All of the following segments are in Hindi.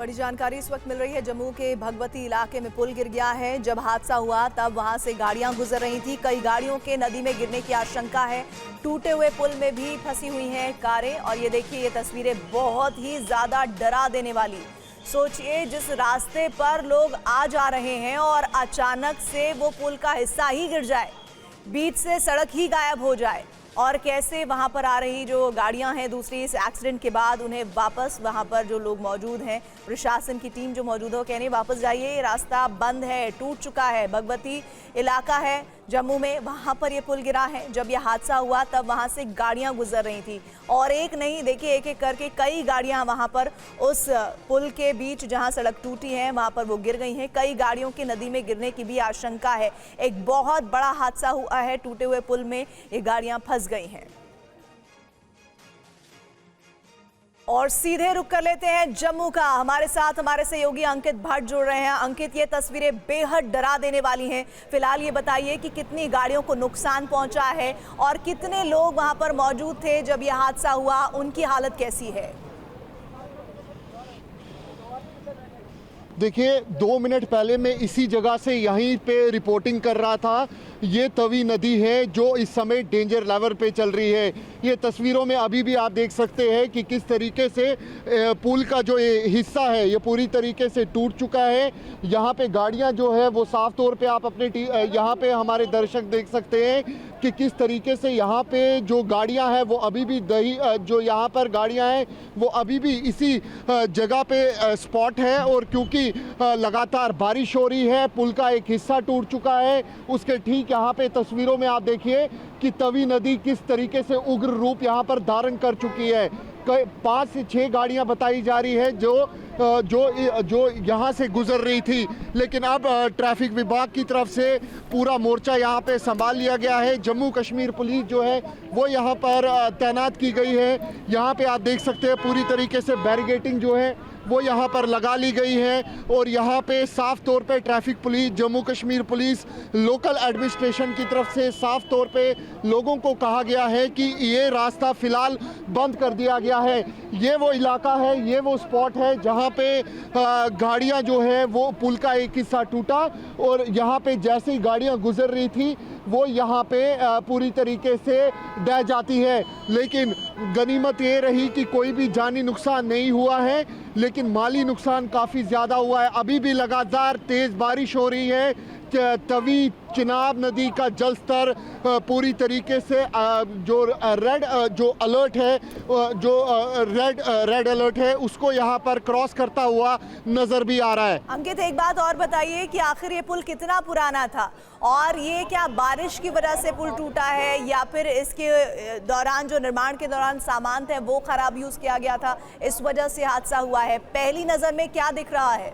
बड़ी जानकारी इस वक्त मिल रही है। जम्मू के भगवती इलाके में पुल गिर गया है। जब हादसा हुआ तब वहां से गाड़ियां गुजर रही थी। कई गाड़ियों के नदी में गिरने की आशंका है। टूटे हुए पुल में भी फंसी हुई हैं कारें। और ये देखिए, ये तस्वीरें बहुत ही ज्यादा डरा देने वाली। सोचिए, जिस रास्ते पर लोग आ जा रहे हैं और अचानक से वो पुल का हिस्सा ही गिर जाए, बीच से सड़क ही गायब हो जाए, और कैसे वहां पर आ रही जो गाड़ियां हैं दूसरी, इस एक्सीडेंट के बाद उन्हें वापस, वहां पर जो लोग मौजूद हैं, प्रशासन की टीम जो मौजूद है, वो कह रही है वापस जाइए, ये रास्ता बंद है, टूट चुका है। भगवती इलाका है जम्मू में, वहां पर ये पुल गिरा है। जब यह हादसा हुआ तब वहां से गाड़ियां गुजर रही थी, और एक नहीं, देखिए एक एक करके कई गाड़ियां वहां पर उस पुल के बीच जहां सड़क टूटी है वहां पर वो गिर गई हैं। कई गाड़ियों की नदी में गिरने की भी आशंका है। एक बहुत बड़ा हादसा हुआ है, टूटे हुए पुल में ये गाड़ियां फंस गई हैं। और सीधे रुक कर लेते हैं जम्मू का। हमारे साथ हमारे सहयोगी अंकित भट्ट जुड़ रहे हैं। अंकित, ये तस्वीरें बेहद डरा देने वाली हैं। फिलहाल ये बताइए कि कितनी गाड़ियों को नुकसान पहुंचा है और कितने लोग वहां पर मौजूद थे जब यह हादसा हुआ, उनकी हालत कैसी है? देखिए, 2 मिनट पहले मैं इसी जगह से यहीं पे रिपोर्टिंग कर रहा था। ये तवी नदी है जो इस समय डेंजर लेवल पे चल रही है। ये तस्वीरों में अभी भी आप देख सकते हैं कि किस तरीके से पुल का जो ये हिस्सा है ये पूरी तरीके से टूट चुका है। यहाँ पे गाड़ियाँ जो है वो साफ तौर पे आप अपने यहाँ पे हमारे दर्शक देख सकते हैं कि किस तरीके से यहाँ पे जो गाड़ियाँ हैं वो अभी भी जो यहाँ पर गाड़ियाँ हैं वो अभी भी इसी जगह पे स्पॉट है। और क्योंकि लगातार बारिश हो रही है, पुल का एक हिस्सा टूट चुका है। उसके ठीक यहाँ पे तस्वीरों में आप देखिए कि तवी नदी किस तरीके से उग्र रूप यहाँ पर धारण कर चुकी है। 5 से 6 गाड़ियाँ बताई जा रही है जो यहाँ से गुजर रही थी, लेकिन अब ट्रैफिक विभाग की तरफ से पूरा मोर्चा यहाँ पे संभाल लिया गया है। जम्मू कश्मीर पुलिस जो है वो यहाँ पर तैनात की गई है। यहाँ पे आप देख सकते हैं पूरी तरीके से बैरिकेडिंग जो है वो यहाँ पर लगा ली गई है। और यहाँ पे साफ तौर पे traffic police, Jammu Kashmir police, local administration की तरफ से साफ तौर पे लोगों को कहा गया है कि ये रास्ता फिलहाल बंद कर दिया गया है। ये वो इलाका है, ये वो स्पॉट है जहाँ पे गाड़ियाँ जो है वो पुल का एक हिस्सा टूटा, और यहाँ पे जैसे ही गाड़ियाँ गुजर रही थी वो यहाँ पे पूरी तरीके से बह जाती है। लेकिन गनीमत ये रही कि कोई भी जानी नुकसान नहीं हुआ है, लेकिन माली नुकसान काफ़ी ज़्यादा हुआ है। अभी भी लगातार तेज़ बारिश हो रही है। तवी चिनाब नदी का जल स्तर पूरी तरीके से जो अलर्ट है, जो रेड अलर्ट है, उसको यहाँ पर क्रॉस करता हुआ नजर भी आ रहा है। अंकित, एक बात और बताइए कि आखिर ये पुल कितना पुराना था, और ये क्या बारिश की वजह से पुल टूटा है या फिर इसके दौरान जो निर्माण के दौरान सामान थे वो खराब यूज किया गया था, इस वजह से हादसा हुआ है? पहली नजर में क्या दिख रहा है?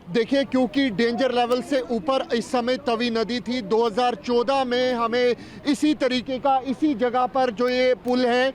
देखिए, क्योंकि डेंजर लेवल से ऊपर इस समय तवी नदी थी। 2014 में हमें इसी तरीके का, इसी जगह पर जो ये पुल है,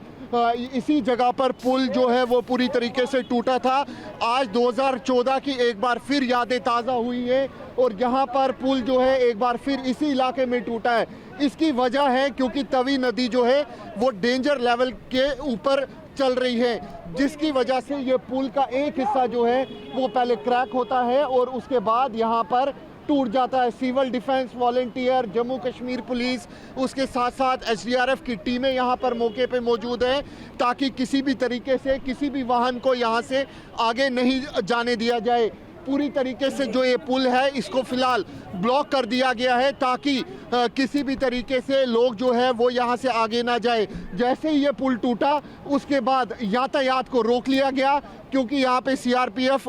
इसी जगह पर पुल जो है वो पूरी तरीके से टूटा था। आज 2014 की एक बार फिर यादें ताज़ा हुई है और यहाँ पर पुल जो है एक बार फिर इसी इलाके में टूटा है। इसकी वजह है क्योंकि तवी नदी जो है वो डेंजर लेवल के ऊपर चल रही है, जिसकी वजह से ये पुल का एक हिस्सा जो है वो पहले क्रैक होता है और उसके बाद यहाँ पर टूट जाता है। Civil defence volunteer, Jammu Kashmir police, उसके साथ साथ एसडीआरएफ की टीमें यहाँ पर मौके पे मौजूद हैं ताकि किसी भी तरीके से किसी भी वाहन को यहाँ से आगे नहीं जाने दिया जाए। पूरी तरीके से जो ये पुल है इसको फिलहाल ब्लॉक कर दिया गया है ताकि किसी भी तरीके से लोग जो है वो यहाँ से आगे ना जाए। जैसे ही ये पुल टूटा उसके बाद यातायात को रोक लिया गया, क्योंकि यहाँ पे सीआरपीएफ,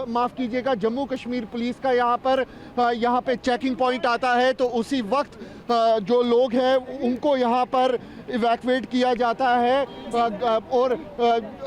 माफ़ कीजिएगा, जम्मू कश्मीर पुलिस का यहाँ पे चेकिंग पॉइंट आता है। तो उसी वक्त जो लोग हैं उनको यहाँ पर इवैक्यूएट किया जाता है। और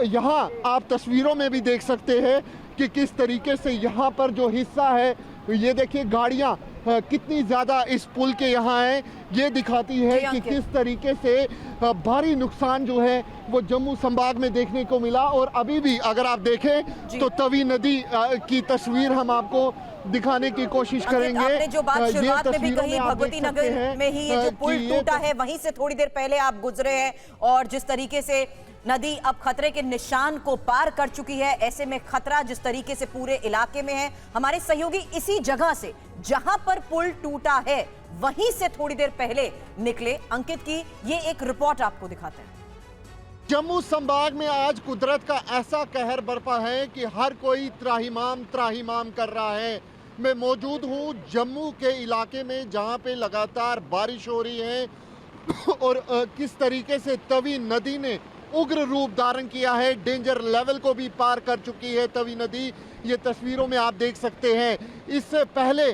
यहाँ आप तस्वीरों में भी देख सकते हैं कि किस तरीके से यहाँ पर जो हिस्सा है, ये देखिए गाड़ियाँ कितनी ज़्यादा इस पुल के यहाँ है, ये दिखाती है कि किस तरीके से भारी नुकसान जो है वो जम्मू संभाग में देखने को मिला। और अभी भी अगर आप देखें तो तवी नदी की तस्वीर हम आपको दिखाने की कोशिश करेंगे। आपने जो बात शुरुआत में भी कही, भगवती नगर में ही ये जो पुल टूटा है वहीं से थोड़ी देर पहले आप गुजरे हैं, और जिस तरीके से नदी अब खतरे के निशान को पार कर चुकी है, ऐसे में खतरा जिस तरीके से पूरे इलाके में है। हमारे सहयोगी इसी जगह से जहां पर पुल टूटा है वहीं से थोड़ी देर पहले निकले। अंकित की ये एक रिपोर्ट आपको दिखाते हैं। जम्मू संभाग में आज कुदरत का ऐसा कहर बरपा है कि हर कोई त्राहिमाम त्राहिमाम कर रहा है। मैं मौजूद हूं जम्मू के इलाके में जहां पे लगातार बारिश हो रही है और किस तरीके से तवी नदी ने उग्र रूप धारण किया है, डेंजर लेवल को भी पार कर चुकी है तवी नदी। ये तस्वीरों में आप देख सकते हैं। इससे पहले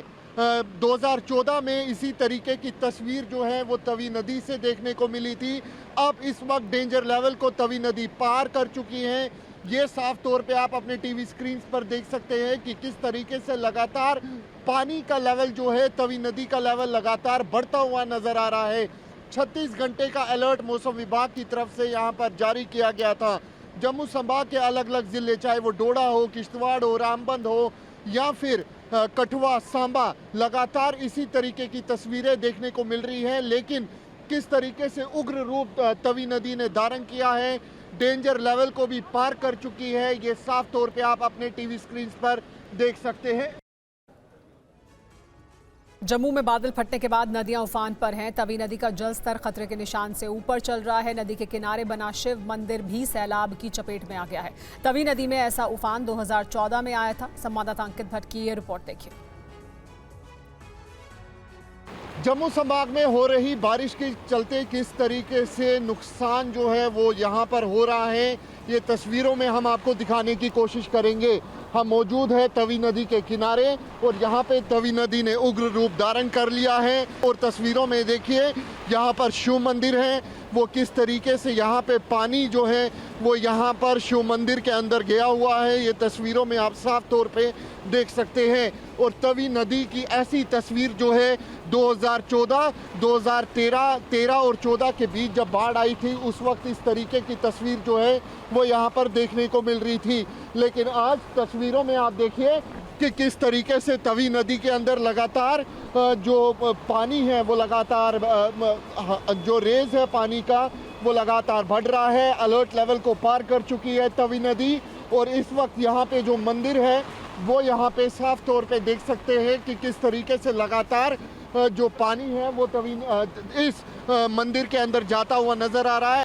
2014 में इसी तरीके की तस्वीर जो है वो तवी नदी से देखने को मिली थी। अब इस वक्त डेंजर लेवल को तवी नदी पार कर चुकी है। ये साफ तौर पे आप अपने टीवी स्क्रीन पर देख सकते हैं कि किस तरीके से लगातार पानी का लेवल जो है, तवी नदी का लेवल लगातार बढ़ता हुआ नजर आ रहा है। 36 घंटे का अलर्ट मौसम विभाग की तरफ से यहाँ पर जारी किया गया था। जम्मू संभाग के अलग अलग जिले, चाहे वो डोडा हो, किश्तवाड़ हो, रामबंद हो या फिर कठुआ, सांबा, लगातार इसी तरीके की तस्वीरें देखने को मिल रही हैं। लेकिन किस तरीके से उग्र रूप तवी नदी ने धारण किया है, डेंजर लेवल को भी पार कर चुकी है, ये साफ तौर पे आप अपने टीवी स्क्रीन पर देख सकते हैं। जम्मू में बादल फटने के बाद नदियां उफान पर हैं। तवी नदी का जल स्तर खतरे के निशान से ऊपर चल रहा है। नदी के किनारे बना शिव मंदिर भी सैलाब की चपेट में आ गया है। तवी नदी में ऐसा उफान 2014 में आया था। संवाददाता अंकित भट्ट की ये रिपोर्ट देखिए। जम्मू संभाग में हो रही बारिश के चलते किस तरीके से नुकसान जो है वो यहाँ पर हो रहा है, ये तस्वीरों में हम आपको दिखाने की कोशिश करेंगे। हम मौजूद है तवी नदी के किनारे और यहाँ पे तवी नदी ने उग्र रूप धारण कर लिया है। और तस्वीरों में देखिए यहाँ पर शिव मंदिर है, वो किस तरीके से यहाँ पे पानी जो है वो यहाँ पर शिव मंदिर के अंदर गया हुआ है। ये तस्वीरों में आप साफ तौर पे देख सकते हैं। और तवी नदी की ऐसी तस्वीर जो है 2014, 2013 और 14 के बीच जब बाढ़ आई थी, उस वक्त इस तरीके की तस्वीर जो है वो यहाँ पर देखने को मिल रही थी। लेकिन आज तस्वीरों में आप देखिए कि किस तरीके से तवी नदी के अंदर लगातार जो पानी है वो लगातार जो रेज है पानी का वो लगातार बढ़ रहा है। अलर्ट लेवल को पार कर चुकी है तवी नदी। और इस वक्त यहाँ पे जो मंदिर है वो यहाँ पे साफ तौर पे देख सकते हैं कि किस तरीके से लगातार जो पानी है वो तवी इस मंदिर के अंदर जाता हुआ नजर आ रहा है।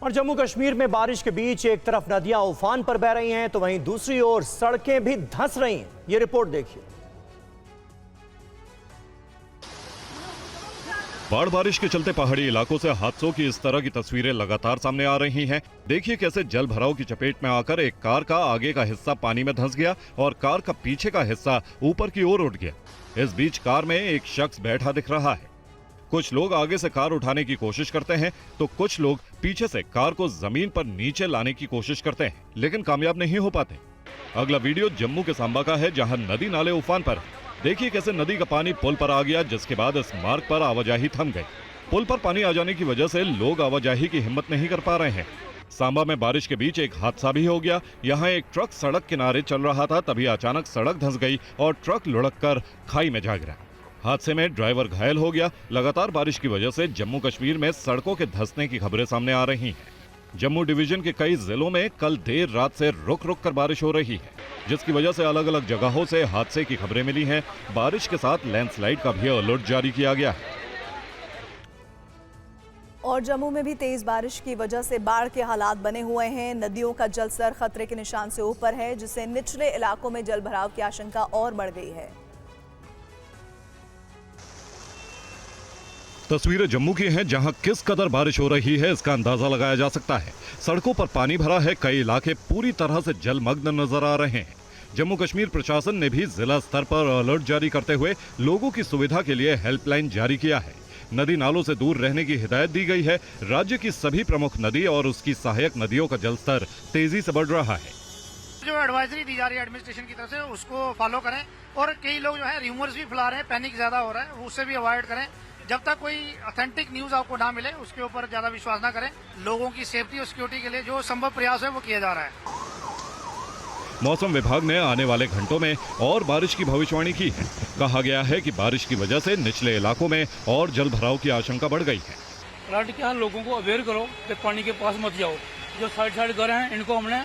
और जम्मू कश्मीर में बारिश के बीच एक तरफ नदियां उफान पर बह रही हैं तो वहीं दूसरी ओर सड़कें भी धंस रही हैं। ये रिपोर्ट देखिए। बाढ़ बारिश के चलते पहाड़ी इलाकों से हादसों की इस तरह की तस्वीरें लगातार सामने आ रही हैं। देखिए कैसे जल भराव की चपेट में आकर एक कार का आगे का हिस्सा पानी में धंस गया और कार का पीछे का हिस्सा ऊपर की ओर उठ गया। इस बीच कार में एक शख्स बैठा दिख रहा है। कुछ लोग आगे से कार उठाने की कोशिश करते हैं तो कुछ लोग पीछे से कार को जमीन पर नीचे लाने की कोशिश करते हैं, लेकिन कामयाब नहीं हो पाते। अगला वीडियो जम्मू के सांबा का है, जहां नदी नाले उफान पर। देखिए कैसे नदी का पानी पुल पर आ गया, जिसके बाद इस मार्ग पर आवाजाही थम गई। पुल पर पानी आ जाने की वजह से लोग आवाजाही की हिम्मत नहीं कर पा रहे हैं। सांबा में बारिश के बीच एक हादसा भी हो गया। यहाँ एक ट्रक सड़क किनारे चल रहा था, तभी अचानक सड़क धंस गई और ट्रक लुढ़क कर खाई में जा गिरा। हादसे में ड्राइवर घायल हो गया। लगातार बारिश की वजह से जम्मू कश्मीर में सड़कों के धंसने की खबरें सामने आ रही हैं। जम्मू डिवीजन के कई जिलों में कल देर रात से रुक रुक कर बारिश हो रही है, जिसकी वजह से अलग अलग जगहों से हादसे की खबरें मिली हैं। बारिश के साथ लैंडस्लाइड का भी अलर्ट जारी किया गया है। और जम्मू में भी तेज बारिश की वजह से बाढ़ के हालात बने हुए हैं। नदियों का जलस्तर खतरे के निशान से ऊपर है, जिससे निचले इलाकों में जल भराव की आशंका और बढ़ गई है। तस्वीरें जम्मू की हैं, जहां किस कदर बारिश हो रही है इसका अंदाजा लगाया जा सकता है। सड़कों पर पानी भरा है, कई इलाके पूरी तरह से जलमग्न नजर आ रहे हैं। जम्मू कश्मीर प्रशासन ने भी जिला स्तर पर अलर्ट जारी करते हुए लोगों की सुविधा के लिए हेल्पलाइन जारी किया है। नदी नालों से दूर रहने की हिदायत दी गई है। राज्य की सभी प्रमुख नदी और उसकी सहायक नदियों का जलस्तर तेजी से बढ़ रहा है। जो एडवाइजरी दी जा रही है एडमिनिस्ट्रेशन की तरफ से उसको फॉलो करें, और कई लोग जो है र्यूमर्स भी फैला रहे हैं, पैनिक ज्यादा हो रहा है, उससे भी अवॉइड करें। जब तक कोई ऑथेंटिक न्यूज आपको ना मिले उसके ऊपर ज्यादा विश्वास ना करें। लोगों की सेफ्टी और सिक्योरिटी के लिए जो संभव प्रयास है वो किया जा रहा है। मौसम विभाग ने आने वाले घंटों में और बारिश की भविष्यवाणी की है। कहा गया है कि बारिश की वजह से निचले इलाकों में और जल भराव की आशंका बढ़ गई है। फ्लड के यहाँ लोगों को अवेयर करो कि पानी के पास मत जाओ। जो साइड घर हैं इनको हमने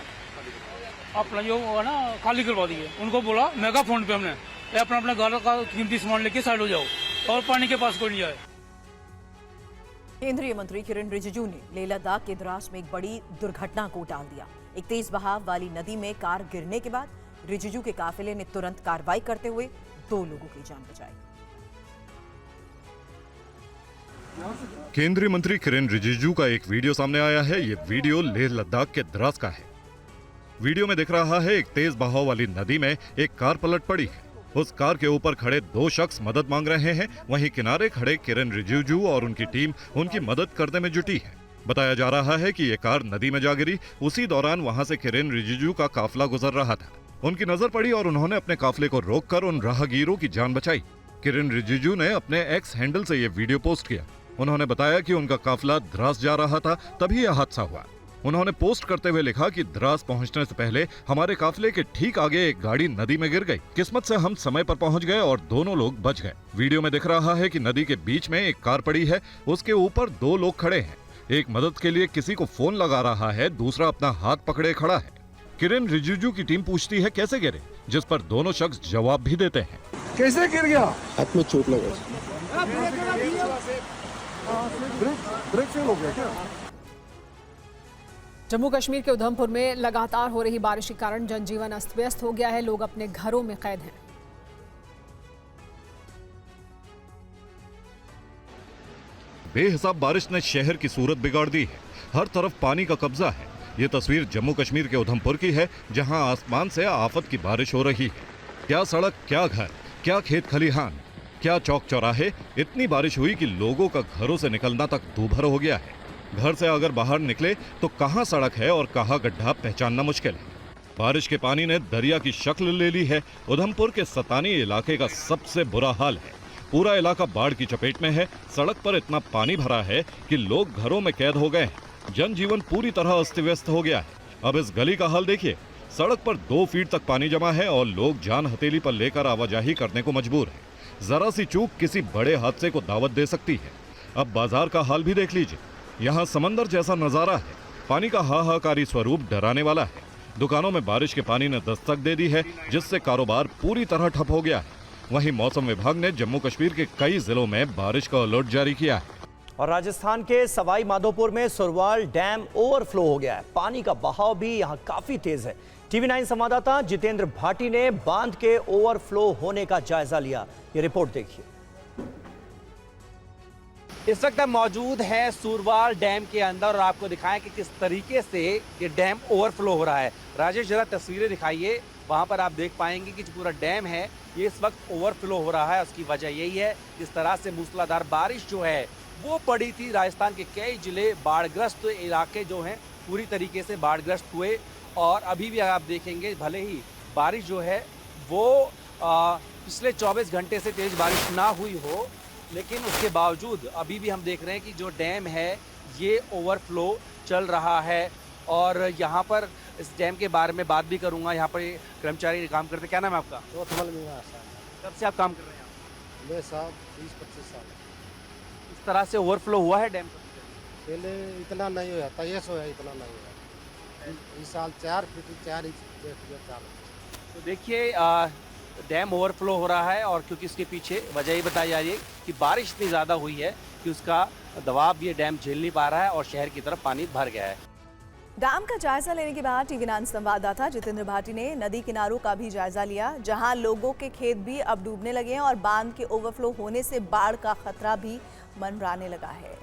अपना जो है ना खाली करवा दिए। उनको बोला मेगा फोन पे हमने अपना अपना घर का कीमती सामान लेके साइड हो जाओ और पानी के पास कोई नहीं जाए। केंद्रीय मंत्री किरण रिजिजू ने लेह लद्दाख के द्रास में एक बड़ी दुर्घटना को टाल दिया। एक तेज बहाव वाली नदी में कार गिरने के बाद रिजिजू के काफिले ने तुरंत कार्रवाई करते हुए 2 लोगों की जान बचाई। केंद्रीय मंत्री किरण रिजिजू का एक वीडियो सामने आया है। ये वीडियो लेह लद्दाख के द्रास का है। वीडियो में दिख रहा है एक तेज बहाव वाली नदी में एक कार पलट पड़ी है। उस कार के ऊपर खड़े 2 शख्स मदद मांग रहे हैं। वहीं किनारे खड़े किरण रिजिजू और उनकी टीम उनकी मदद करने में जुटी है। बताया जा रहा है कि ये कार नदी में जा गिरी। उसी दौरान वहां से किरण रिजिजू का काफिला गुजर रहा था। उनकी नजर पड़ी और उन्होंने अपने काफिले को रोककर उन राहगीरों की जान बचाई। किरण रिजिजू ने अपने एक्स हैंडल से ये वीडियो पोस्ट किया। उन्होंने बताया कि उनका काफिला द्रास जा रहा था, तभी यह हादसा हुआ। उन्होंने पोस्ट करते हुए लिखा कि द्रास पहुंचने से पहले हमारे काफिले के ठीक आगे एक गाड़ी नदी में गिर गई। किस्मत से हम समय पर पहुंच गए और दोनों लोग बच गए। वीडियो में दिख रहा है कि नदी के बीच में एक कार पड़ी है, उसके ऊपर 2 लोग खड़े हैं। एक मदद के लिए किसी को फोन लगा रहा है, दूसरा अपना हाथ पकड़े खड़ा है। किरण रिजिजू की टीम पूछती है कैसे गिरे, जिस पर दोनों शख्स जवाब भी देते हैं। कैसे गिर गया? हाथ में चोट लगा। ब्रेक फेल हो गया क्या? जम्मू कश्मीर के उधमपुर में लगातार हो रही बारिश के कारण जनजीवन अस्त व्यस्त हो गया है। लोग अपने घरों में कैद हैं। बेहिसाब बारिश ने शहर की सूरत बिगाड़ दी है। हर तरफ पानी का कब्जा है। ये तस्वीर जम्मू कश्मीर के उधमपुर की है, जहां आसमान से आफत की बारिश हो रही है। क्या सड़क, क्या घर, क्या खेत खलिहान, क्या चौक चौराहे। इतनी बारिश हुई कि लोगों का घरों से निकलना तक दूभर हो गया है। घर से अगर बाहर निकले तो कहां सड़क है और कहां गड्ढा पहचानना मुश्किल है। बारिश के पानी ने दरिया की शक्ल ले ली है। उधमपुर के सतानी इलाके का सबसे बुरा हाल है। पूरा इलाका बाढ़ की चपेट में है। सड़क पर इतना पानी भरा है कि लोग घरों में कैद हो गए हैं। जनजीवन पूरी तरह अस्त व्यस्त हो गया है। अब इस गली का हाल देखिए। सड़क पर 2 फीट तक पानी जमा है और लोग जान हथेली पर लेकर आवाजाही करने को मजबूर है। जरा सी चूक किसी बड़े हादसे को दावत दे सकती है। अब बाजार का हाल भी देख लीजिए। यहाँ समंदर जैसा नजारा है। पानी का हाहाकारी स्वरूप डराने वाला है। दुकानों में बारिश के पानी ने दस्तक दे दी है, जिससे कारोबार पूरी तरह ठप हो गया है। वहीं मौसम विभाग ने जम्मू कश्मीर के कई जिलों में बारिश का अलर्ट जारी किया है। और राजस्थान के सवाई माधोपुर में सुरवाल डैम ओवरफ्लो हो गया है। पानी का बहाव भी यहाँ काफी तेज है। TV9 संवाददाता जितेंद्र भाटी ने बांध के ओवरफ्लो होने का जायजा लिया। ये रिपोर्ट देखिए। इस वक्त हम मौजूद हैं सुरवाल डैम के अंदर और आपको दिखाएं कि किस तरीके से ये डैम ओवरफ्लो हो रहा है। राजेश, जरा तस्वीरें दिखाइए। वहां पर आप देख पाएंगे कि जो पूरा डैम है ये इस वक्त ओवरफ्लो हो रहा है। उसकी वजह यही है जिस तरह से मूसलाधार बारिश जो है वो पड़ी थी। राजस्थान के कई जिले बाढ़ग्रस्त इलाके जो हैं पूरी तरीके से बाढ़ग्रस्त हुए। और अभी भी आप देखेंगे भले ही बारिश जो है वो पिछले 24 घंटे से तेज बारिश ना हुई हो, लेकिन उसके बावजूद अभी भी हम देख रहे हैं कि जो डैम है ये ओवरफ्लो चल रहा है। और यहाँ पर इस डैम के बारे में बात भी करूँगा। यहाँ पर कर्मचारी काम करते, क्या नाम है आपका? कब से आप काम कर रहे हैं? मैं साहब 20-25 साल। इस तरह से ओवरफ्लो हुआ है डैम? पहले इतना नहीं हुआ था, ये सो है इतना नहीं हुआ। इस साल 4 फीट 4 इंच। तो देखिए डैम ओवरफ्लो हो रहा है और क्योंकि इसके पीछे वजह ये बताई जा रही है कि बारिश इतनी ज़्यादा हुई है कि उसका दबाव ये डैम झेल नहीं पा रहा है और शहर की तरफ पानी भर गया है। डैम का जायजा लेने के बाद TV9 संवाददाता जितेंद्र भाटी ने नदी किनारों का भी जायजा लिया, जहां लोगों के खेत भी अब डूबने लगे हैं और बांध के ओवरफ्लो होने से बाढ़ का खतरा भी मंडराने लगा है।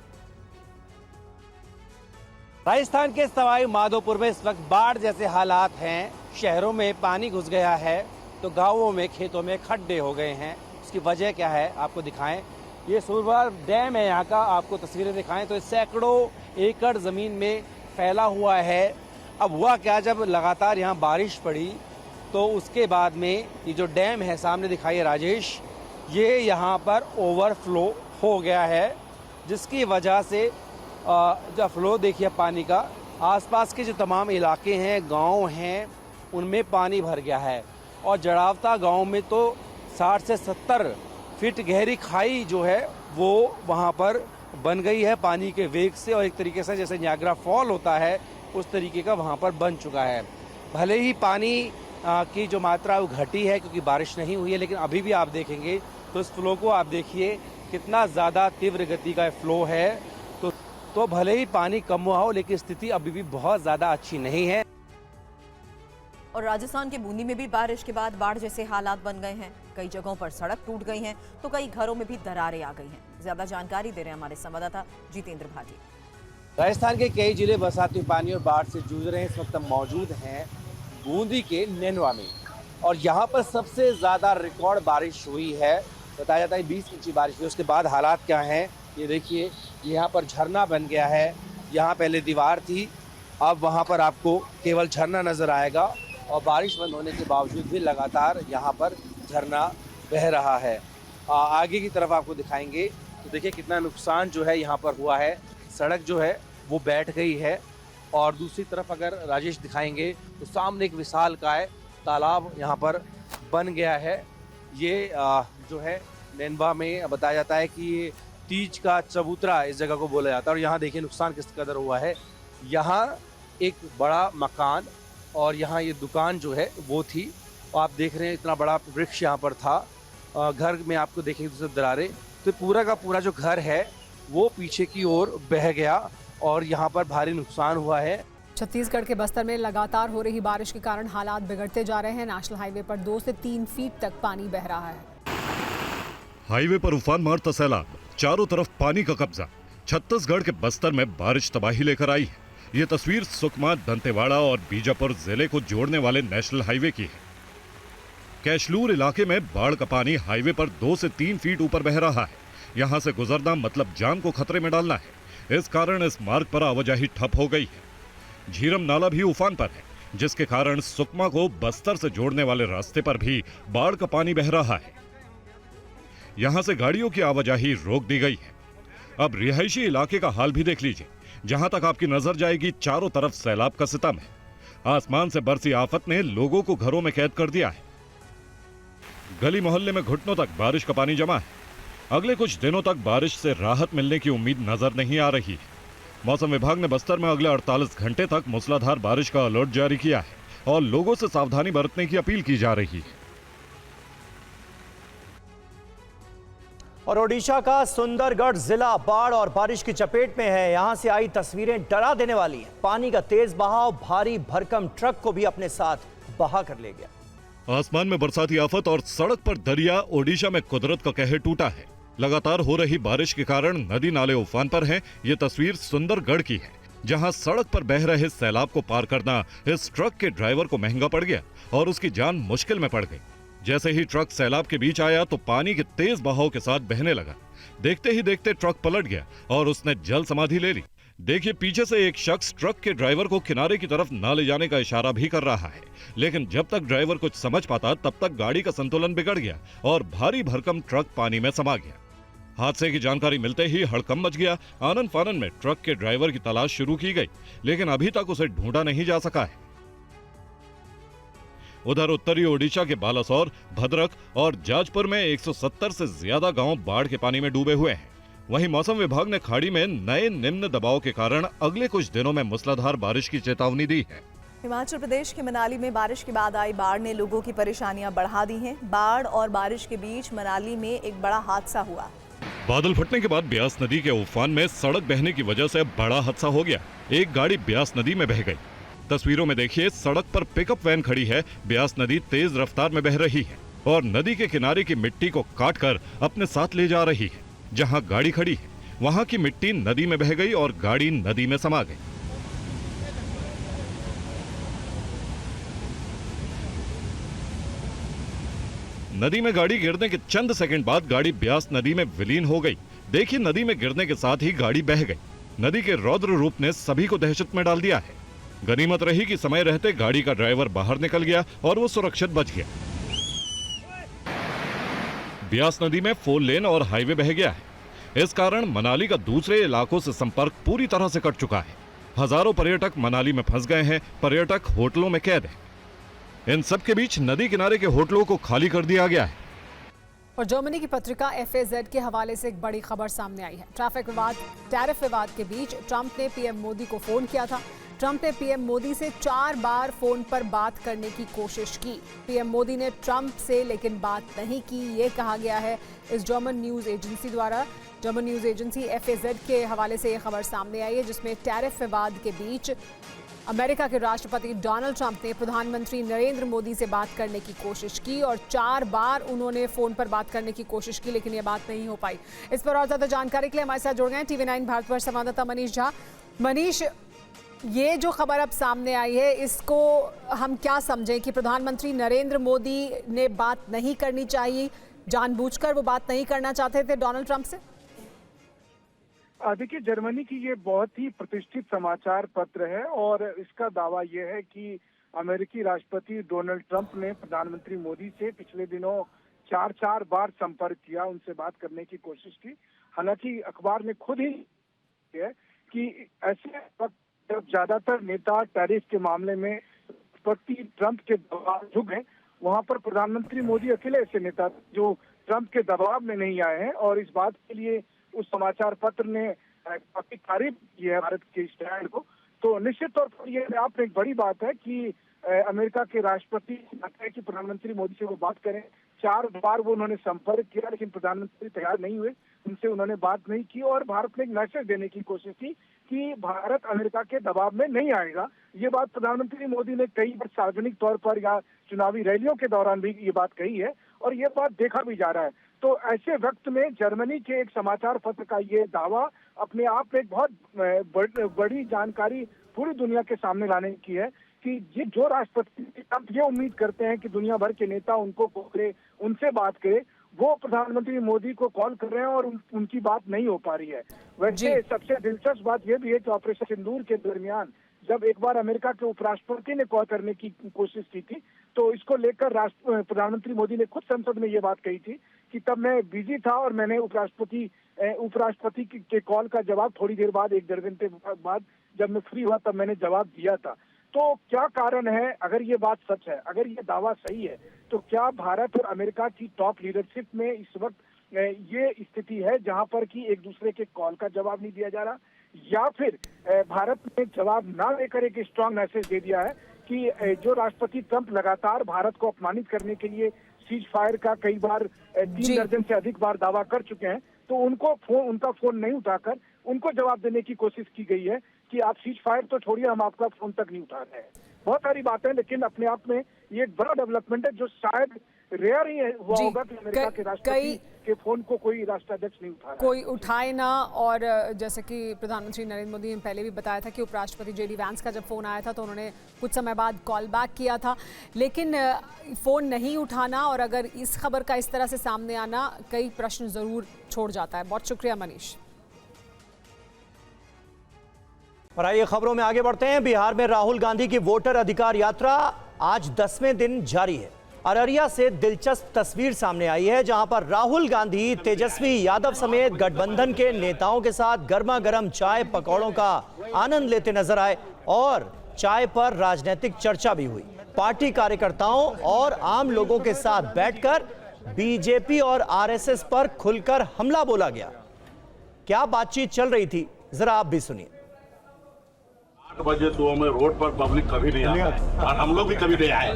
राजस्थान के सवाई माधोपुर में इस वक्त बाढ़ जैसे हालात हैं। शहरों में पानी घुस गया है तो गांवों में खेतों में खड्डे हो गए हैं। उसकी वजह क्या है आपको दिखाएं। ये सुरवाल डैम है, यहाँ का आपको तस्वीरें दिखाएं तो सैकड़ों एकड़ ज़मीन में फैला हुआ है अब हुआ क्या, जब लगातार यहाँ बारिश पड़ी तो उसके बाद में ये जो डैम है सामने दिखाई है राजेश, ये यहाँ पर ओवरफ्लो हो गया है, जिसकी वजह से जो फ्लो देखिए पानी का, आसपास के जो तमाम इलाके हैं, गांव हैं, उनमें पानी भर गया है। और जड़ावता गांव में तो 60 से 70 फीट गहरी खाई जो है वो वहां पर बन गई है पानी के वेग से, और एक तरीके से जैसे नियाग्रा फॉल होता है उस तरीके का वहां पर बन चुका है। भले ही पानी की जो मात्रा वो घटी है क्योंकि बारिश नहीं हुई है, लेकिन अभी भी आप देखेंगे तो इस फ्लो को आप देखिए कितना ज़्यादा तीव्र गति का फ्लो है। तो भले ही पानी कम हुआ हो, लेकिन स्थिति अभी भी बहुत ज़्यादा अच्छी नहीं है। और राजस्थान के बूंदी में भी बारिश के बाद बाढ़ जैसे हालात बन गए हैं। कई जगहों पर सड़क टूट गई हैं तो कई घरों में भी दरारें आ गई हैं। ज्यादा जानकारी दे रहे हैं हमारे संवाददाता जितेंद्र भाटी। राजस्थान के कई जिले बरसाती पानी और बाढ़ से जूझ रहे हैं। इस वक्त हम मौजूद हैं बूंदी के नैनवा में, और यहाँ पर सबसे ज़्यादा रिकॉर्ड बारिश हुई है। बताया जाता है 20 इंची बारिश हुई। उसके बाद हालात क्या हैं ये देखिए, यहाँ पर झरना बन गया है। यहाँ पहले दीवार थी, अब वहाँ पर आपको केवल झरना नज़र आएगा, और बारिश बंद होने के बावजूद भी लगातार यहाँ पर झरना बह रहा है। आगे की तरफ आपको दिखाएंगे तो देखिए कितना नुकसान जो है यहाँ पर हुआ है। सड़क जो है वो बैठ गई है, और दूसरी तरफ अगर राजेश दिखाएंगे तो सामने एक विशालकाय तालाब यहाँ पर बन गया है। ये जो है नैनवा में बताया जाता है कि ये तीज का चबूतरा इस जगह को बोला जाता है। और यहाँ देखिए नुकसान किस कदर हुआ है। यहाँ एक बड़ा मकान और यहाँ ये दुकान जो है वो थी, और आप देख रहे हैं इतना बड़ा वृक्ष यहाँ पर था। घर में आपको देखेंगे तो सब दरारें, तो पूरा का पूरा जो घर है वो पीछे की ओर बह गया, और यहाँ पर भारी नुकसान हुआ है। छत्तीसगढ़ के बस्तर में लगातार हो रही बारिश के कारण हालात बिगड़ते जा रहे हैं। नेशनल हाईवे पर 2 से 3 फीट तक पानी बह रहा है। हाईवे पर उफान मारता सैलाब, चारों तरफ पानी का कब्जा। छत्तीसगढ़ के बस्तर में बारिश तबाही लेकर आई है। ये तस्वीर सुकमा, दंतेवाड़ा और बीजापुर जिले को जोड़ने वाले नेशनल हाईवे की है। कैशलूर इलाके में बाढ़ का पानी हाईवे पर 2 से 3 फीट ऊपर बह रहा है। यहाँ से गुजरना मतलब जान को खतरे में डालना है। इस कारण इस मार्ग पर आवाजाही ठप हो गई है। झीरम नाला भी उफान पर है, जिसके कारण सुकमा को बस्तर से जोड़ने वाले रास्ते पर भी बाढ़ का पानी बह रहा है। यहां से गाड़ियों की आवाजाही रोक दी गई है। अब रिहायशी इलाके का हाल भी देख लीजिए। जहां तक आपकी नजर जाएगी चारों तरफ सैलाब का सितम है। आसमान से बरसी आफत ने लोगों को घरों में कैद कर दिया है। गली मोहल्ले में घुटनों तक बारिश का पानी जमा है। अगले कुछ दिनों तक बारिश से राहत मिलने की उम्मीद नजर नहीं आ रही है। मौसम विभाग ने बस्तर में अगले 48 घंटे तक मूसलाधार बारिश का अलर्ट जारी किया है, और लोगों से सावधानी बरतने की अपील की जा रही है। और ओडिशा का सुंदरगढ़ जिला बाढ़ और बारिश की चपेट में है। यहां से आई तस्वीरें डरा देने वाली हैं। पानी का तेज बहाव भारी भरकम ट्रक को भी अपने साथ बहा कर ले गया। आसमान में बरसाती आफत और सड़क पर दरिया। ओडिशा में कुदरत का कहर टूटा है। लगातार हो रही बारिश के कारण नदी नाले उफान पर हैं। ये तस्वीर सुंदरगढ़ की है, जहां सड़क पर बह रहे सैलाब को पार करना इस ट्रक के ड्राइवर को महंगा पड़ गया और उसकी जान मुश्किल में पड़ गई। जैसे ही ट्रक सैलाब के बीच आया तो पानी के तेज बहाव के साथ बहने लगा। देखते ही देखते ट्रक पलट गया और उसने जल समाधि ले ली। देखिए, पीछे से एक शख्स ट्रक के ड्राइवर को किनारे की तरफ न ले जाने का इशारा भी कर रहा है, लेकिन जब तक ड्राइवर कुछ समझ पाता तब तक गाड़ी का संतुलन बिगड़ गया और भारी भरकम ट्रक पानी में समा गया। हादसे की जानकारी मिलते ही हड़कंप मच गया। आनन फानन में ट्रक के ड्राइवर की तलाश शुरू की गई, लेकिन अभी तक उसे ढूंढा नहीं जा सका है। उधर उत्तरी ओडिशा के बालासोर, भद्रक और जाजपुर में 170 से ज्यादा गांव बाढ़ के पानी में डूबे हुए हैं। वहीं मौसम विभाग ने खाड़ी में नए निम्न दबाव के कारण अगले कुछ दिनों में मूसलाधार बारिश की चेतावनी दी है। हिमाचल प्रदेश के मनाली में बारिश के बाद आई बाढ़ ने लोगों की परेशानियां बढ़ा दी हैं। बाढ़ और बारिश के बीच मनाली में एक बड़ा हादसा हुआ। बादल फटने के बाद ब्यास नदी के उफान में सड़क बहने की वजह से बड़ा हादसा हो गया। एक गाड़ी ब्यास नदी में बह गई। तस्वीरों में देखिए, सड़क पर पिकअप वैन खड़ी है। ब्यास नदी तेज रफ्तार में बह रही है और नदी के किनारे की मिट्टी को काटकर अपने साथ ले जा रही है। जहां गाड़ी खड़ी है वहां की मिट्टी नदी में बह गई और गाड़ी नदी में समा गई। नदी में गाड़ी गिरने के चंद सेकंड बाद गाड़ी ब्यास नदी में विलीन हो गई। देखिए, नदी में गिरने के साथ ही गाड़ी बह गई। नदी के रौद्र रूप ने सभी को दहशत में डाल दिया है। गनीमत रही कि समय रहते गाड़ी का ड्राइवर बाहर निकल गया और वो सुरक्षित बच गया। ब्यास नदी में 4 लेन और हाईवे बह गया है। इस कारण मनाली का दूसरे इलाकों से संपर्क पूरी तरह से कट चुका है। हजारों पर्यटक मनाली में फंस गए हैं। पर्यटक होटलों में कैद हैं। इन सब के बीच नदी किनारे के होटलों को खाली कर दिया गया है। और जर्मनी की पत्रिका FAZ के हवाले से एक बड़ी खबर सामने आई है। टैरिफ विवाद के बीच ट्रंप ने पीएम मोदी को फोन किया था। ट्रंप ने पीएम मोदी से 4 बार फोन पर बात करने की कोशिश की। पीएम मोदी ने ट्रंप से लेकिन बात नहीं की, ये कहा गया है इस जर्मन न्यूज एजेंसी द्वारा। जर्मन न्यूज एजेंसी FAZ के हवाले से ये खबर सामने आई है, जिसमें टैरिफ विवाद के बीच अमेरिका के राष्ट्रपति डोनाल्ड ट्रंप ने प्रधानमंत्री नरेंद्र मोदी से बात करने की कोशिश की और 4 बार उन्होंने फोन पर बात करने की कोशिश की, लेकिन ये बात नहीं हो पाई। इस पर और ज्यादा जानकारी के लिए हमारे साथ जुड़ गए हैं TV9 भारतवर्ष संवाददाता मनीष झा। मनीष, ये जो खबर अब सामने आई है, इसको हम क्या समझें कि प्रधानमंत्री नरेंद्र मोदी ने बात नहीं करनी चाहिए, जानबूझकर वो बात नहीं करना चाहते थे डोनाल्ड ट्रंप से? देखिए, जर्मनी की ये बहुत ही प्रतिष्ठित समाचार पत्र है और इसका दावा यह है कि अमेरिकी राष्ट्रपति डोनाल्ड ट्रंप ने प्रधानमंत्री मोदी से पिछले दिनों 4 बार संपर्क किया, उनसे बात करने की कोशिश की। हालांकि अखबार ने खुद ही है कि ऐसे वक्त जब ज्यादातर नेता टैरिफ के मामले में राष्ट्रपति ट्रंप के दबाव झुक गए, वहां पर प्रधानमंत्री मोदी अकेले ऐसे नेता जो ट्रंप के दबाव में नहीं आए हैं। और इस बात के लिए उस समाचार पत्र ने काफी तारीफ की है भारत के स्टैंड को। तो निश्चित तौर पर यह आपने एक बड़ी बात है कि अमेरिका के राष्ट्रपति है कि प्रधानमंत्री मोदी से वो बात करें। 4 बार वो उन्होंने संपर्क किया, लेकिन प्रधानमंत्री तैयार नहीं हुए, उनसे उन्होंने बात नहीं की और भारत ने एक मैसेज देने की कोशिश की कि भारत अमेरिका के दबाव में नहीं आएगा। ये बात प्रधानमंत्री मोदी ने कई बार सार्वजनिक तौर पर या चुनावी रैलियों के दौरान भी ये बात कही है और ये बात देखा भी जा रहा है। तो ऐसे वक्त में जर्मनी के एक समाचार पत्र का ये दावा अपने आप में एक बहुत बड़ी जानकारी पूरी दुनिया के सामने लाने की है कि जो राष्ट्रपति अब ये उम्मीद करते हैं कि दुनिया भर के नेता उनको पकड़े, उनसे बात करे, वो प्रधानमंत्री मोदी को कॉल कर रहे हैं और उनकी बात नहीं हो पा रही है। वैसे सबसे दिलचस्प बात यह भी है कि ऑपरेशन सिंदूर के दरमियान जब एक बार अमेरिका के उपराष्ट्रपति ने कॉल करने की कोशिश की थी, तो इसको लेकर प्रधानमंत्री मोदी ने खुद संसद में ये बात कही थी कि तब मैं बिजी था और मैंने उपराष्ट्रपति के कॉल का जवाब थोड़ी देर बाद, 1-1.5 घंटे बाद जब मैं फ्री हुआ तब मैंने जवाब दिया था। तो क्या कारण है, अगर ये बात सच है, अगर ये दावा सही है, तो क्या भारत और अमेरिका की टॉप लीडरशिप में इस वक्त ये स्थिति है जहां पर कि एक दूसरे के कॉल का जवाब नहीं दिया जा रहा, या फिर भारत ने जवाब ना देकर एक स्ट्रांग मैसेज दे दिया है कि जो राष्ट्रपति ट्रंप लगातार भारत को अपमानित करने के लिए सीज फायर का कई बार 3 दर्जन से अधिक बार दावा कर चुके हैं, तो उनका फोन नहीं उठाकर उनको जवाब देने की कोशिश की गई है कि आप सीज फायर तो छोड़िए, हम आपका फोन तक नहीं उठा रहे हैं। बहुत सारी बातें, लेकिन अपने आप में ये एक बड़ा डेवलपमेंट है जो शायद रेयर ही हुआ होगा कि अमेरिका के राष्ट्रपति के फोन को कोई राष्ट्राध्यक्ष नहीं उठा रहा, कोई उठाए ना। और जैसे कि प्रधानमंत्री नरेंद्र मोदी ने पहले भी बताया था कि उपराष्ट्रपति JD वैंस का जब फोन आया था तो उन्होंने कुछ समय बाद कॉल बैक किया था, लेकिन फोन नहीं उठाना और अगर इस खबर का इस तरह से सामने आना कई प्रश्न जरूर छोड़ जाता है। बहुत शुक्रिया मनीष। और आइए खबरों में आगे बढ़ते हैं। बिहार में राहुल गांधी की वोटर अधिकार यात्रा आज 10वें दिन जारी है। अररिया से दिलचस्प तस्वीर सामने आई है, जहां पर राहुल गांधी तेजस्वी यादव समेत गठबंधन के नेताओं के साथ गर्मा गर्म चाय पकौड़ों का आनंद लेते नजर आए और चाय पर राजनीतिक चर्चा भी हुई। पार्टी कार्यकर्ताओं और आम लोगों के साथ बैठकर बीजेपी और आरएसएस पर खुलकर हमला बोला गया। क्या बातचीत चल रही थी, जरा आप भी सुनिए। 8 बजे तो हमें रोड पर पब्लिक कभी नहीं आता और हम लोग भी कभी नहीं आए।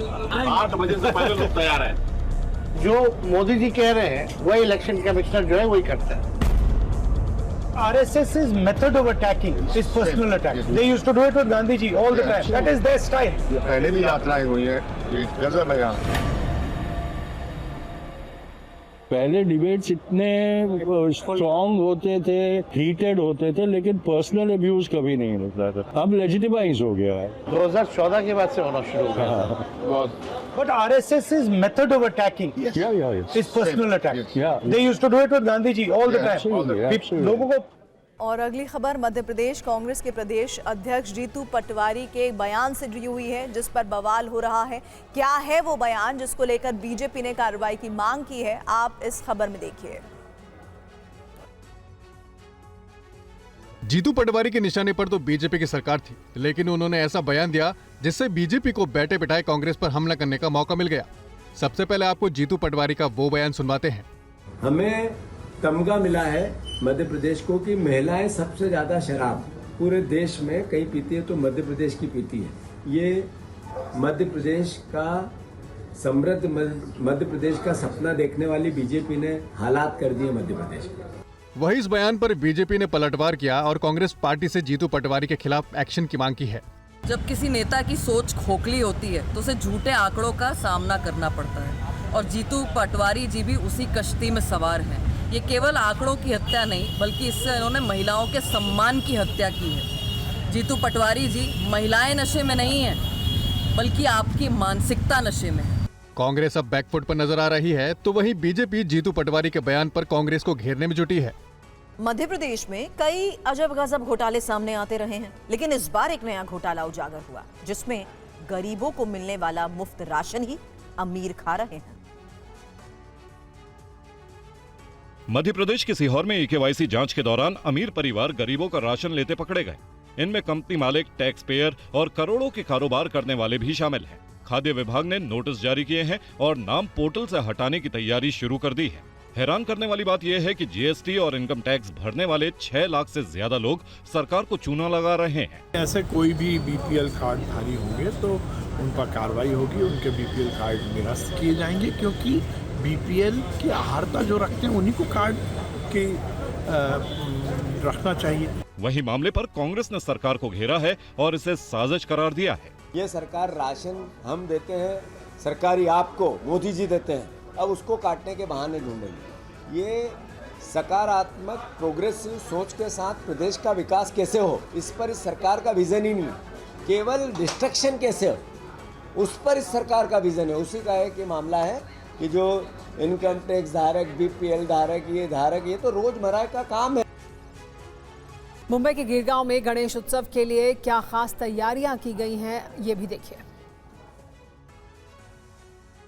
8 बजे से पहले लोग तैयार हैं। जो मोदी जी कह रहे हैं वही इलेक्शन कमिश्नर जो है वही करता है। RSS is method of attacking is personal attack. They used to do it with Gandhi ji all the time. That is their style. ये पहले भी यात्राएं हुई है, ये गजब है यहाँ। पहले डिबेट्स इतने स्ट्रॉन्ग होते थे, हीटेड होते थे, लेकिन पर्सनल अब्यूज कभी नहीं होता था। अब लेजिटिमाइज हो गया है। 2014 के बाद से होना शुरू हो गया। But RSS is method of attacking. Yeah. Is personal attack. Yeah. They used to do it with Gandhi ji all the time. Absolutely. लोगों को और अगली खबर मध्य प्रदेश कांग्रेस के प्रदेश अध्यक्ष जीतू पटवारी के एक बयान से जुड़ी हुई है, जिस पर बवाल हो रहा है। क्या है वो बयान जिसको लेकर बीजेपी ने कार्रवाई की मांग की है, आप इस खबर में देखिए। जीतू पटवारी के निशाने पर तो बीजेपी की सरकार थी, लेकिन उन्होंने ऐसा बयान दिया जिससे बीजेपी को बैठे बिठाए कांग्रेस पर हमला करने का मौका मिल गया। सबसे पहले आपको जीतू पटवारी का वो बयान सुनवाते हैं। हमें तमगा मिला है मध्य प्रदेश को कि महिलाएं सबसे ज्यादा शराब पूरे देश में कहीं पीती है तो मध्य प्रदेश की पीती है। ये मध्य प्रदेश का समृद्ध मध्य प्रदेश का सपना देखने वाली बीजेपी ने हालात कर दिए मध्य प्रदेश के। वही इस बयान पर बीजेपी ने पलटवार किया और कांग्रेस पार्टी से जीतू पटवारी के खिलाफ एक्शन की मांग की है। जब किसी नेता की सोच खोखली होती है तो उसे झूठे आंकड़ों का सामना करना पड़ता है और जीतू पटवारी जी भी उसी कश्ती में सवार हैं। ये केवल आंकड़ों की हत्या नहीं बल्कि इससे इन्होंने महिलाओं के सम्मान की हत्या की है। जीतू पटवारी जी, महिलाएं नशे में नहीं हैं बल्कि आपकी मानसिकता नशे में है। कांग्रेस अब बैकफुट पर नजर आ रही है तो वहीं बीजेपी जीतू पटवारी के बयान पर कांग्रेस को घेरने में जुटी है। मध्य प्रदेश में कई अजब गजब घोटाले सामने आते रहे हैं, लेकिन इस बार एक नया घोटाला उजागर हुआ जिसमें गरीबों को मिलने वाला मुफ्त राशन ही अमीर खा रहे हैं। मध्य प्रदेश के सीहोर में केवाईसी जांच के दौरान अमीर परिवार गरीबों का राशन लेते पकड़े गए। इनमें कंपनी मालिक, टैक्स पेयर और करोड़ों के कारोबार करने वाले भी शामिल हैं। खाद्य विभाग ने नोटिस जारी किए हैं और नाम पोर्टल से हटाने की तैयारी शुरू कर दी है। हैरान करने वाली बात यह है कि जीएसटी और इनकम टैक्स भरने वाले 6 लाख से ज्यादा लोग सरकार को चूना लगा रहे हैं। ऐसे कोई भी बीपीएल कार्ड धारी होंगे तो उन पर कार्रवाई होगी, उनके बीपीएल कार्ड निरस्त किए जाएंगे, क्योंकि बीपीएल की आहारता जो रखते हैं उन्हीं को कार्ड के रखना चाहिए। वही मामले पर कांग्रेस ने सरकार को घेरा है और इसे साजिश करार दिया है। ये सरकार राशन हम देते हैं, सरकारी आपको मोदी जी देते हैं, अब उसको काटने के बहाने ढूंढेंगे। ये सकारात्मक प्रोग्रेसिव सोच के साथ प्रदेश का विकास कैसे हो, इस पर इस सरकार का विजन ही नहीं, केवल डिस्ट्रक्शन कैसे हो उस पर इस सरकार का विजन है। उसी का एक मामला है कि जो इनकम टैक्स धारक, बीपीएल धारक, ये तो रोजमर्रा का काम है। मुंबई के गिरगांव में गणेश उत्सव के लिए क्या खास तैयारियां की गई हैं, ये भी देखिए।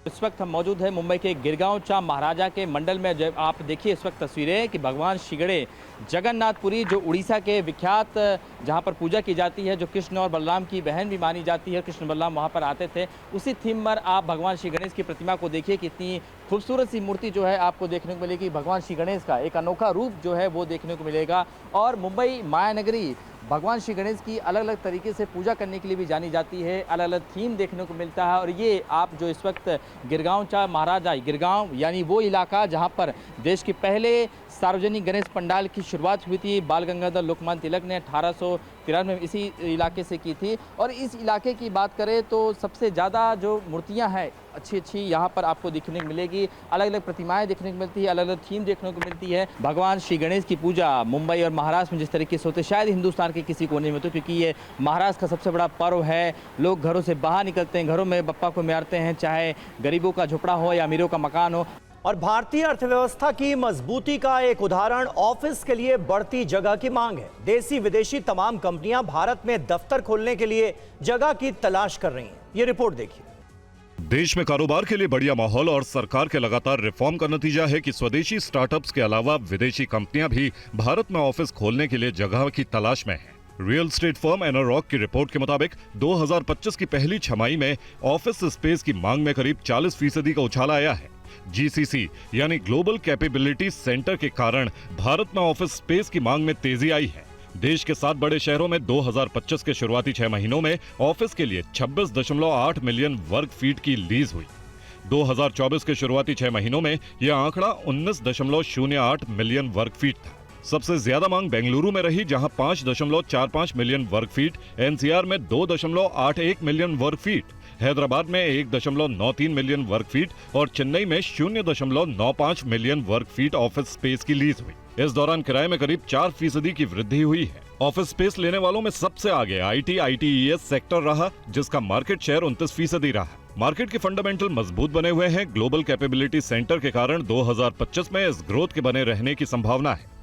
इस वक्त हम मौजूद है मुंबई के गिरगांव चा महाराजा के मंडल में। जब आप देखिए इस वक्त तस्वीरें कि भगवान शिगड़े जगन्नाथपुरी, जो उड़ीसा के विख्यात जहां पर पूजा की जाती है, जो कृष्ण और बलराम की बहन भी मानी जाती है, कृष्ण बलराम वहां पर आते थे, उसी थीम पर आप भगवान श्री गणेश की प्रतिमा को देखिए। कितनी खूबसूरत सी मूर्ति जो है आपको देखने को मिलेगी। भगवान श्री गणेश का एक अनोखा रूप जो है वो देखने को मिलेगा। और मुंबई माया नगरी भगवान श्री गणेश की अलग अलग तरीके से पूजा करने के लिए भी जानी जाती है, अलग अलग थीम देखने को मिलता है। और ये आप जो इस वक्त गिरगांव चा महाराजा, गिरगांव यानी वो इलाका जहां पर देश के पहले सार्वजनिक गणेश पंडाल की शुरुआत हुई थी, बाल गंगाधर लोकमान्य तिलक ने 1893 में इसी इलाके से की थी। और इस इलाके की बात करें तो सबसे ज़्यादा जो मूर्तियां हैं अच्छी यहाँ पर आपको देखने को मिलेगी। अलग अलग प्रतिमाएं देखने को मिलती है, अलग अलग थीम देखने को मिलती है। भगवान श्री गणेश की पूजा मुंबई और महाराष्ट्र में जिस तरीके से होते शायद हिंदुस्तान के किसी कोने में होते, क्योंकि ये महाराष्ट्र का सबसे बड़ा पर्व है। लोग घरों से बाहर निकलते हैं, घरों में बप्पा को मारते हैं, चाहे गरीबों का झोपड़ा हो या अमीरों का मकान हो। और भारतीय अर्थव्यवस्था की मजबूती का एक उदाहरण ऑफिस के लिए बढ़ती जगह की मांग है। देसी विदेशी तमाम कंपनियां भारत में दफ्तर खोलने के लिए जगह की तलाश कर रही हैं। ये रिपोर्ट देखिए। देश में कारोबार के लिए बढ़िया माहौल और सरकार के लगातार रिफॉर्म का नतीजा है कि स्वदेशी स्टार्टअप्स के अलावा विदेशी कंपनियां भी भारत में ऑफिस खोलने के लिए जगह की तलाश में हैं। रियल एस्टेट फर्म एनारॉक की रिपोर्ट के मुताबिक 2025 की पहली छमाही में ऑफिस स्पेस की मांग में करीब 40% का उछाल आया है। जीसीसी यानी ग्लोबल कैपेबिलिटी सेंटर के कारण भारत में ऑफिस स्पेस की मांग में तेजी आई है। देश के 7 बड़े शहरों में 2025 के शुरुआती 6 महीनों में ऑफिस के लिए 26.8 मिलियन वर्ग फीट की लीज हुई। 2024 के शुरुआती 6 महीनों में यह आंकड़ा 19.08 मिलियन वर्ग फीट था। सबसे ज्यादा मांग बेंगलुरु में रही, जहां 5.45 मिलियन वर्ग फीट, एनसीआर में 2.81 मिलियन वर्ग फीट, हैदराबाद में 1.93 मिलियन वर्ग फीट और चेन्नई में 0.95 मिलियन वर्ग फीट ऑफिस स्पेस की लीज हुई। इस दौरान किराए में करीब 4% की वृद्धि हुई है। ऑफिस स्पेस लेने वालों में सबसे आगे आईटीईएस सेक्टर रहा, जिसका मार्केट शेयर 29% रहा। मार्केट के फंडामेंटल मजबूत बने हुए हैं। ग्लोबल कैपेबिलिटी सेंटर के कारण 2025 में इस ग्रोथ के बने रहने की संभावना है।